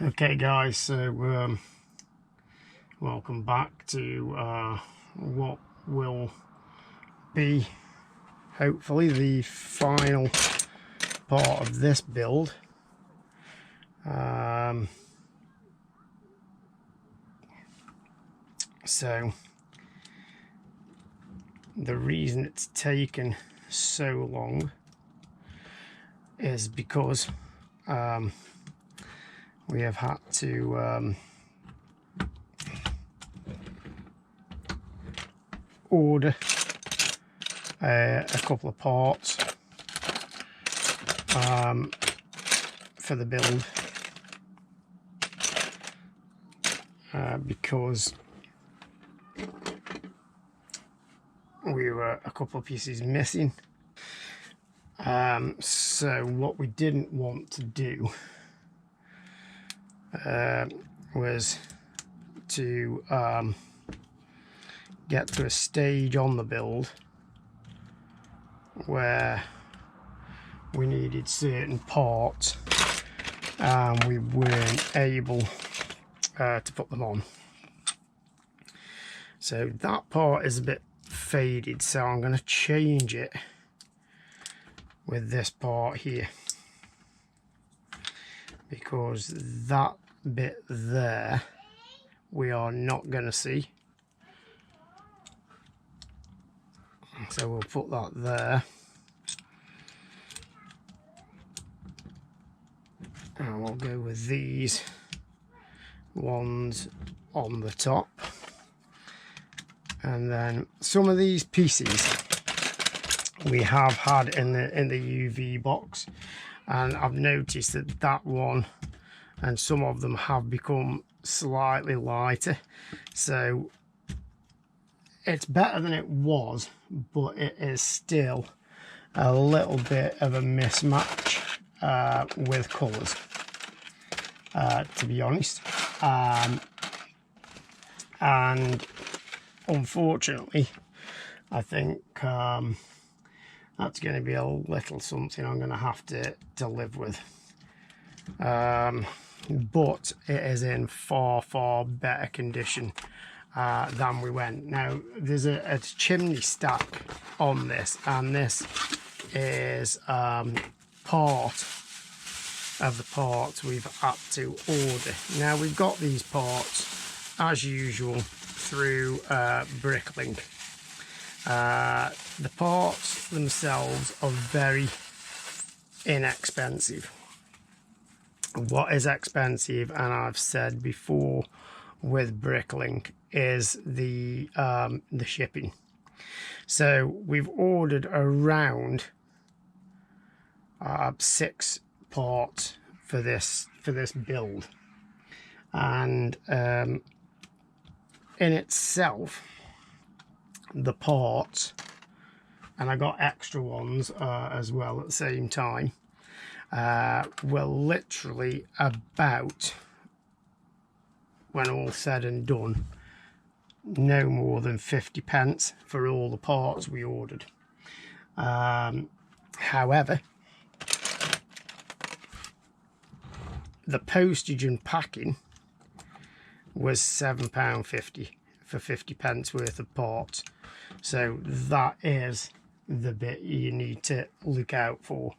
Okay guys, so welcome back to what will be hopefully the final part of this build. So the reason it's taken so long is because we have had to order a couple of parts for the build because we were a couple of pieces missing. So what we didn't want to do was to get to a stage on the build where we needed certain parts and we weren't able to put them on. So that part is a bit faded, so I'm going to change it with this part here, because that bit there we are not going to see. So we'll put that there, and we'll go with these ones on the top. And then some of these pieces we have had in the UV box, and I've noticed that that one and some of them have become slightly lighter, so it's better than it was, but it is still a little bit of a mismatch with colours, to be honest, and unfortunately I think that's going to be a little something I'm going to have to live with, but it is in far better condition than we went. Now there's a chimney stack on this, and this is part of the parts we've had to order. Now we've got these parts as usual through Bricklink. The parts themselves are very inexpensive. What is expensive, and I've said before with Bricklink, is the shipping. So we've ordered around 6 parts for this build, and in itself the parts, and I got extra ones as well at the same time, were literally about, when all said and done, no more than 50 pence for all the parts we ordered. However, the postage and packing was £7.50 for 50 pence worth of parts. So that is the bit you need to look out for.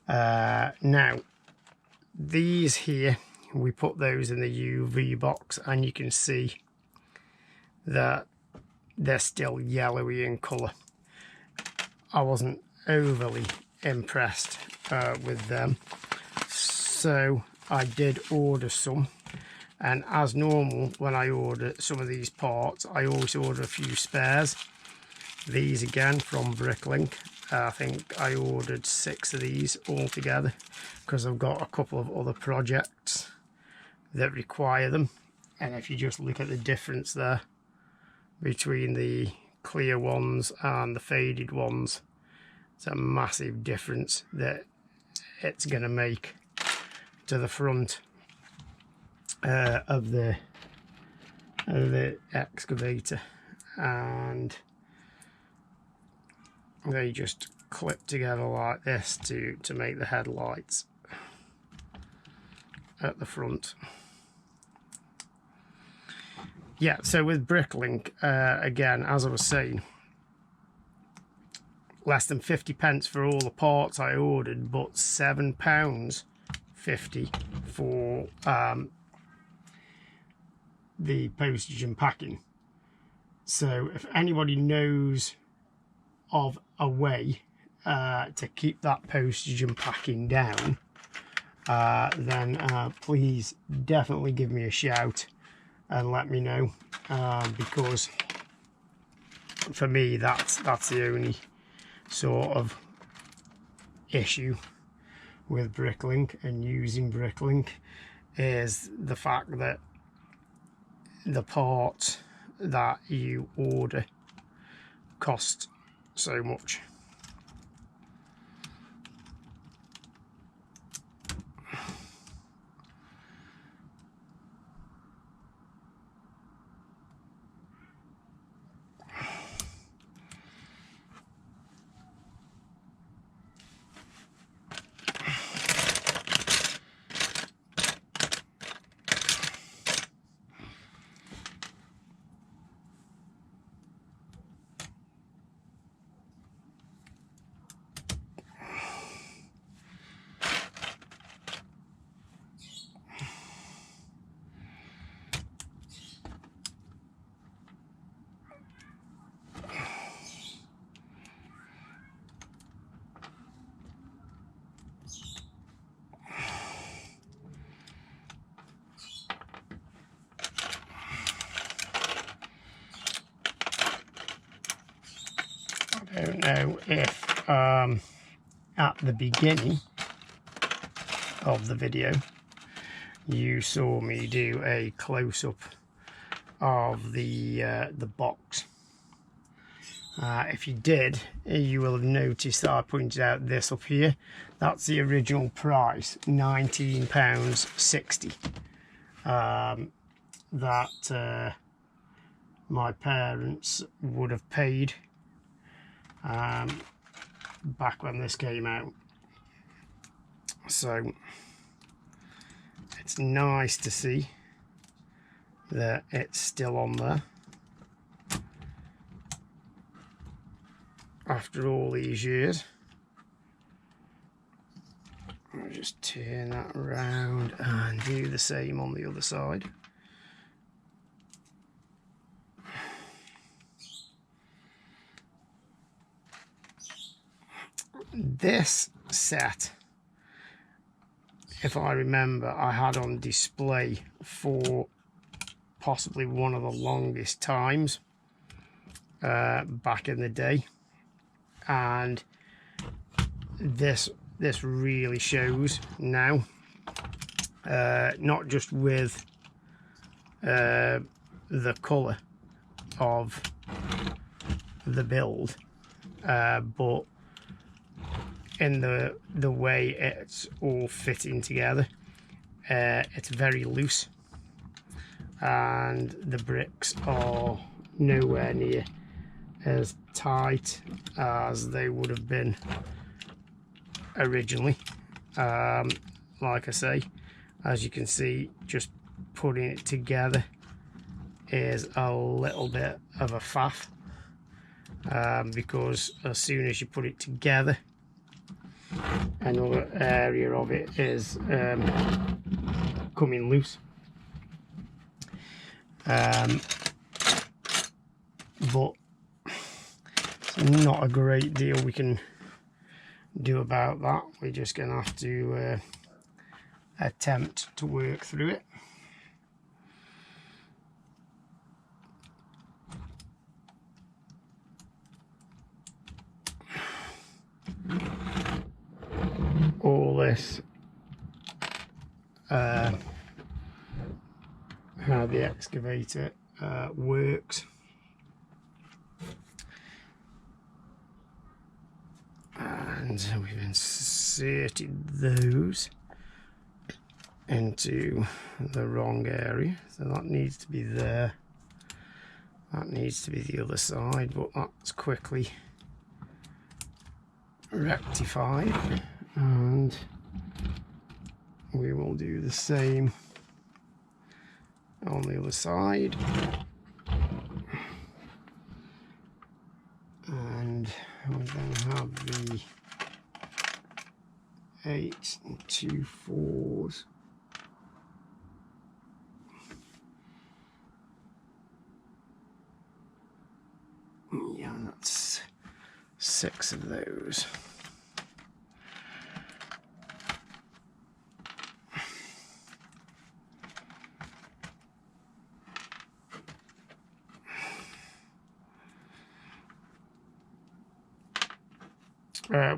Now these here, we put those in the UV box, and you can see that they're still yellowy in colour. I wasn't overly impressed with them, so I did order some. And as normal, when I order some of these parts, I always order a few spares. These again from Bricklink. I think I ordered 6 of these altogether, because I've got a couple of other projects that require them. And if you just look at the difference there between the clear ones and the faded ones, it's a massive difference that it's going to make to the front of the excavator. And they just clip together like this to make the headlights at the front. yeah, so with Bricklink, again, as I was saying, less than 50 pence for all the parts I ordered, but £7.50 for the postage and packing. So if anybody knows of a way to keep that postage and packing down, then please definitely give me a shout and let me know, because for me that's the only sort of issue with Bricklink and using Bricklink, is the fact that the parts that you order cost so much. I don't know if at the beginning of the video you saw me do a close-up of the box. If you did, you will have noticed that I pointed out this up here. That's the original price, £19.60, that my parents would have paid back when this came out. So it's nice to see that it's still on there after all these years. I'll just turn that around and do the same on the other side. This set, if I remember, I had on display for possibly one of the longest times back in the day, and this really shows now, not just with the colour of the build, but in the way it's all fitting together. It's very loose and the bricks are nowhere near as tight as they would have been originally. Like I say, as you can see, just putting it together is a little bit of a faff, because as soon as you put it together, another area of it is coming loose. But it's not a great deal we can do about that. We're just going to have to attempt to work through it. All this, how the excavator works, and we've inserted those into the wrong area, so that needs to be there, that needs to be the other side, but that's quickly rectified. And we will do the same on the other side. And we then have the 8 and 2 4s. Yeah, that's 6 of those.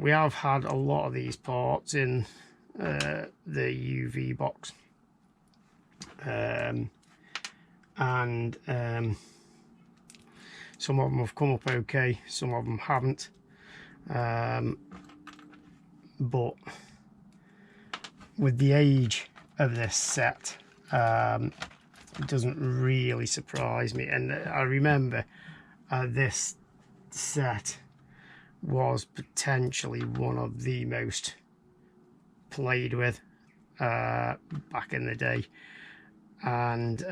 We have had a lot of these parts in the UV box, and some of them have come up okay, some of them haven't, but with the age of this set, it doesn't really surprise me. And I remember this set was potentially one of the most played with back in the day, and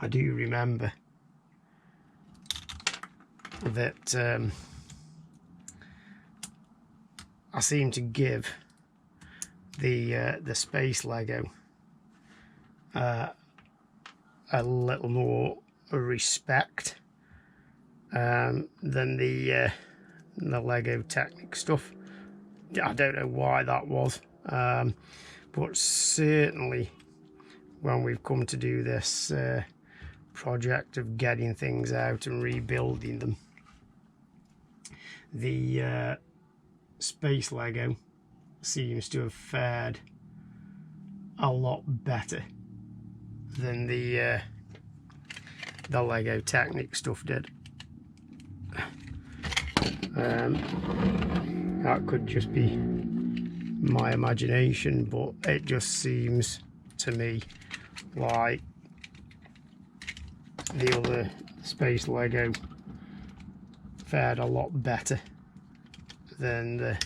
I do remember that I seem to give the space Lego a little more respect than the Lego Technic stuff. I don't know why that was, but certainly when we've come to do this project of getting things out and rebuilding them, the space Lego seems to have fared a lot better than the Lego Technic stuff did. That could just be my imagination, but it just seems to me like the other space Lego fared a lot better than the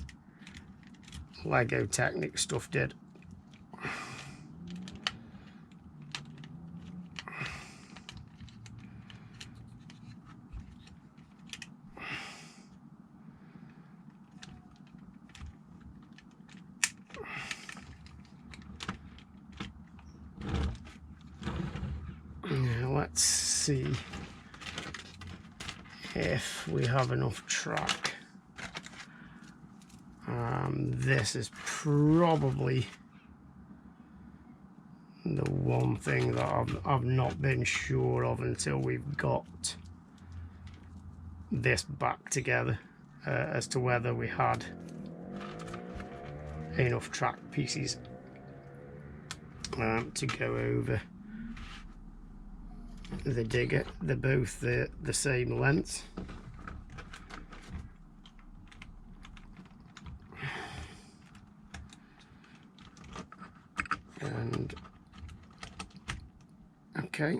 Lego Technic stuff did. Now let's see if we have enough track. This is probably the one thing that I've not been sure of until we've got this back together, as to whether we had enough track pieces to go over the digger. They're both the same length. And okay,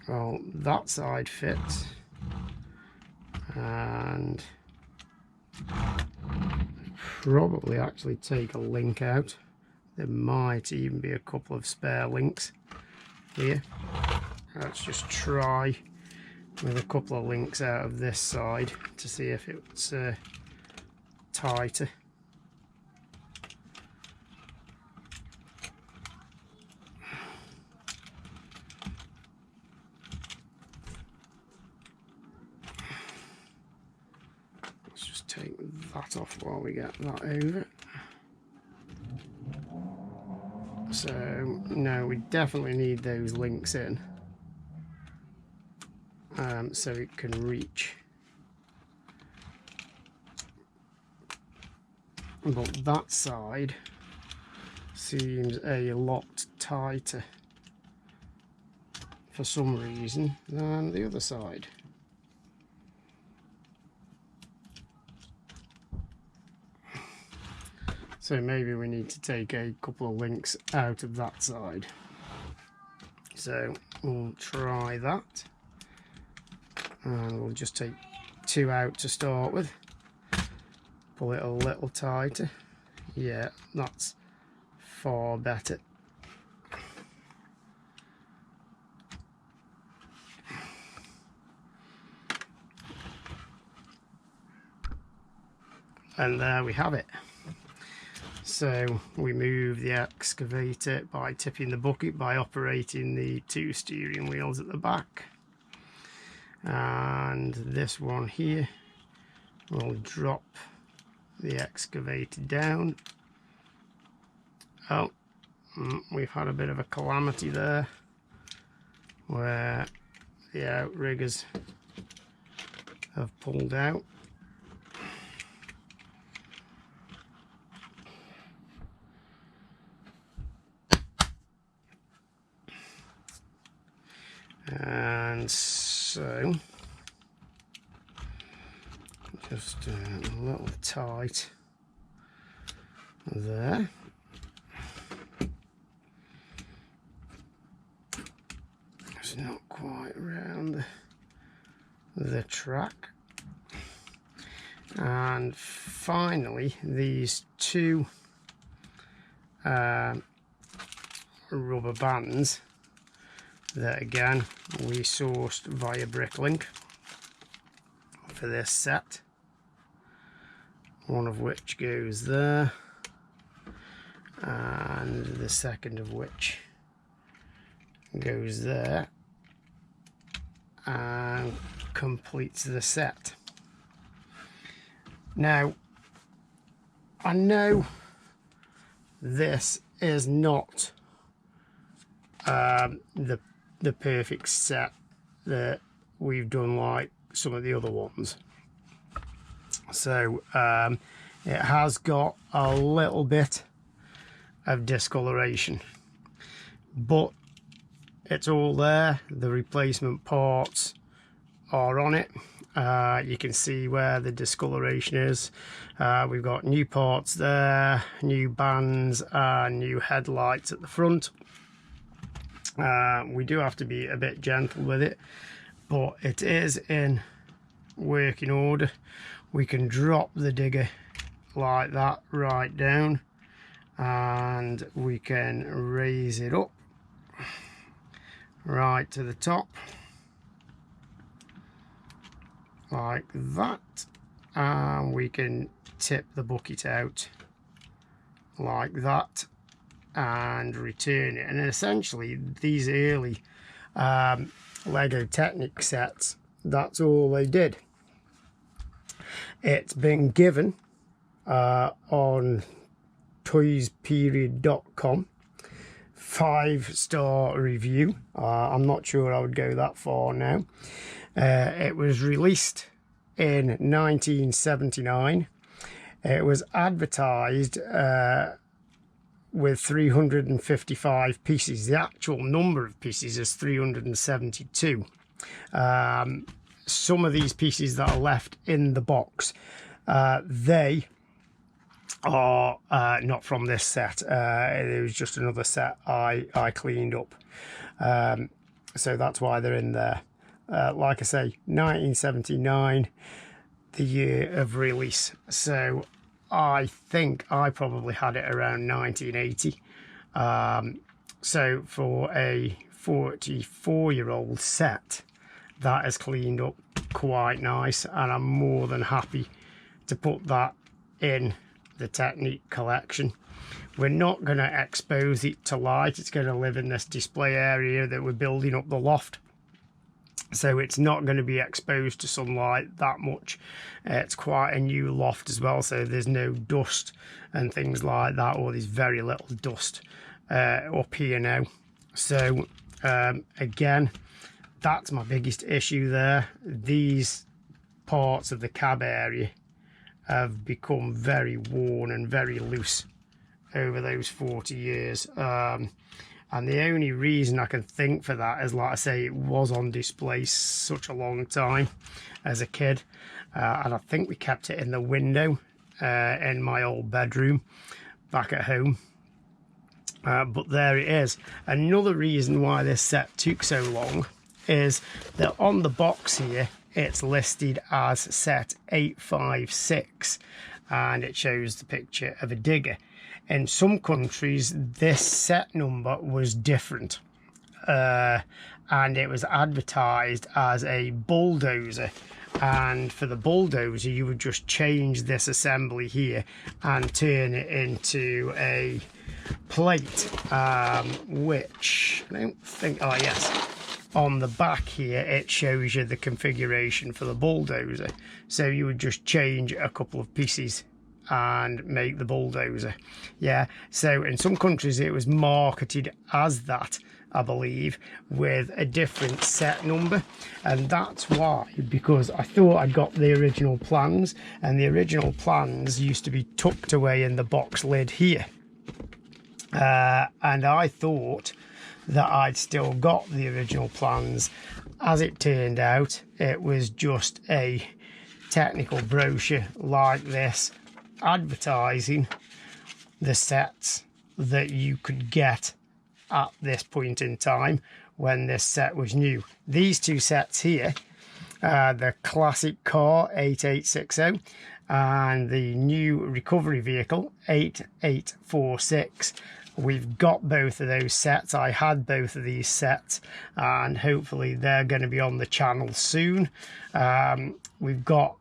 well, that side fits, and probably actually take a link out. There might even be a couple of spare links here. Let's just try with a couple of links out of this side to see if it's tighter. Let's just take that off while we get that over. So no, we definitely need those links in, so it can reach. But that side seems a lot tighter for some reason than the other side. So maybe we need to take a couple of links out of that side. So we'll try that, and we'll just take 2 out to start with. Pull it a little tighter. Yeah, that's far better. and there we have it. So we move the excavator by tipping the bucket by operating the 2 steering wheels at the back, and this one here will drop the excavator down. Oh, we've had a bit of a calamity there where the outriggers have pulled out. And so just a little tight there. It's not quite around the track. And finally, these 2 rubber bands that again we sourced via Bricklink for this set, one of which goes there and the second of which goes there and completes the set. Now, I know this is not the perfect set that we've done like some of the other ones, so it has got a little bit of discoloration, but it's all there. The replacement parts are on it. You can see where the discoloration is. We've got new parts there, new bands and new headlights at the front. We do have to be a bit gentle with it, but it is in working order. We can drop the digger like that right down, and we can raise it up right to the top like that, and we can tip the bucket out like that and return it. And essentially these early Lego Technic sets, that's all they did. It's been given on toysperiod.com 5-star review. I'm not sure I would go that far now. It was released in 1979. It was advertised with 355 pieces. The actual number of pieces is 372. Some of these pieces that are left in the box, they are not from this set. It was just another set I cleaned up, so that's why they're in there. Like I say, 1979, the year of release, so I think I probably had it around 1980. So for a 44-year-old set, that is cleaned up quite nice, and I'm more than happy to put that in the Technic collection. We're not going to expose it to light. It's going to live in this display area that we're building up the loft, so it's not going to be exposed to sunlight that much. It's quite a new loft as well, so there's no dust and things like that, or there's very little dust up here now. So again, that's my biggest issue there. These parts of the cab area have become very worn and very loose over those 40 years. And the only reason I can think for that is, like I say, it was on display such a long time as a kid. And I think we kept it in the window in my old bedroom back at home. But there it is. Another reason why this set took so long is that on the box here, it's listed as set 856, and it shows the picture of a digger. In some countries, this set number was different, and it was advertised as a bulldozer. and for the bulldozer you would just change this assembly here and turn it into a plate, which I don't think, oh yes, on the back here it shows you the configuration for the bulldozer. So you would just change a couple of pieces and make the bulldozer. Yeah, so in some countries it was marketed as that, I believe, with a different set number, and that's why, because I thought I got the original plans, and the original plans used to be tucked away in the box lid here, and I thought that I'd still got the original plans. As it turned out, it was just a technical brochure like this advertising the sets that you could get at this point in time when this set was new. These two sets here, the classic car 8860 and the new recovery vehicle 8846, we've got both of those sets. I had both of these sets, and hopefully they're going to be on the channel soon. We've got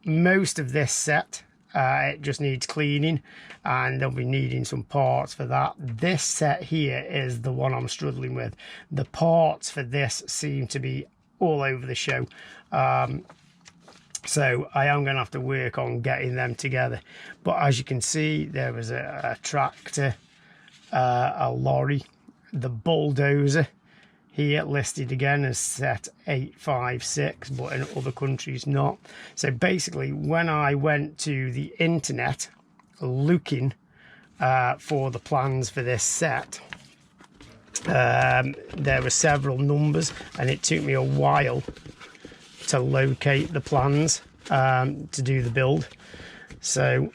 most of this set. It just needs cleaning, and they'll be needing some parts for that. This set here is the one I'm struggling with. The parts for this seem to be all over the show, so I am going to have to work on getting them together. But as you can see, there was a tractor, a lorry, the bulldozer here listed again as set 856, but in other countries not. So basically, when I went to the internet looking for the plans for this set, there were several numbers, and it took me a while to locate the plans to do the build. So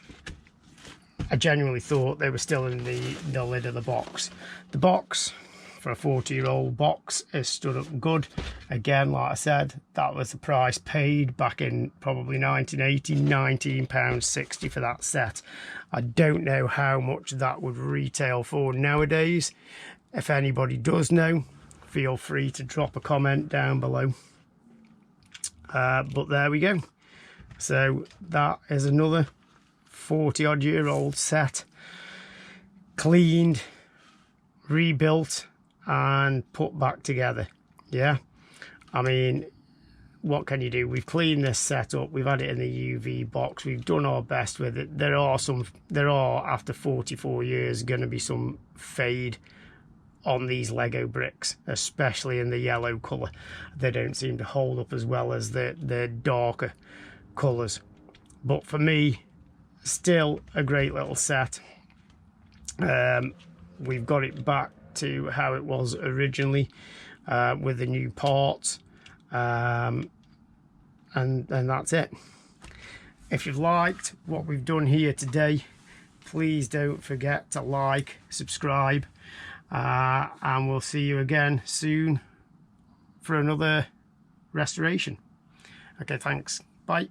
I genuinely thought they were still in the lid of the box. The box, for a 40-year-old box, is stood up good. Again, like I said, that was the price paid back in probably 1980, £19.60 for that set. I don't know how much that would retail for nowadays. If anybody does know, feel free to drop a comment down below. But there we go. So that is another 40-odd-year-old set, cleaned, rebuilt and put back together. Yeah, I mean, what can you do? We've cleaned this set up, we've had it in the UV box, we've done our best with it. There are after 44 years going to be some fade on these Lego bricks, especially in the yellow colour. They don't seem to hold up as well as the darker colours, but for me, still a great little set. We've got it back to how it was originally, with the new parts, and that's it. If you've liked what we've done here today, please don't forget to like, subscribe, and we'll see you again soon for another restoration. Okay, thanks, bye.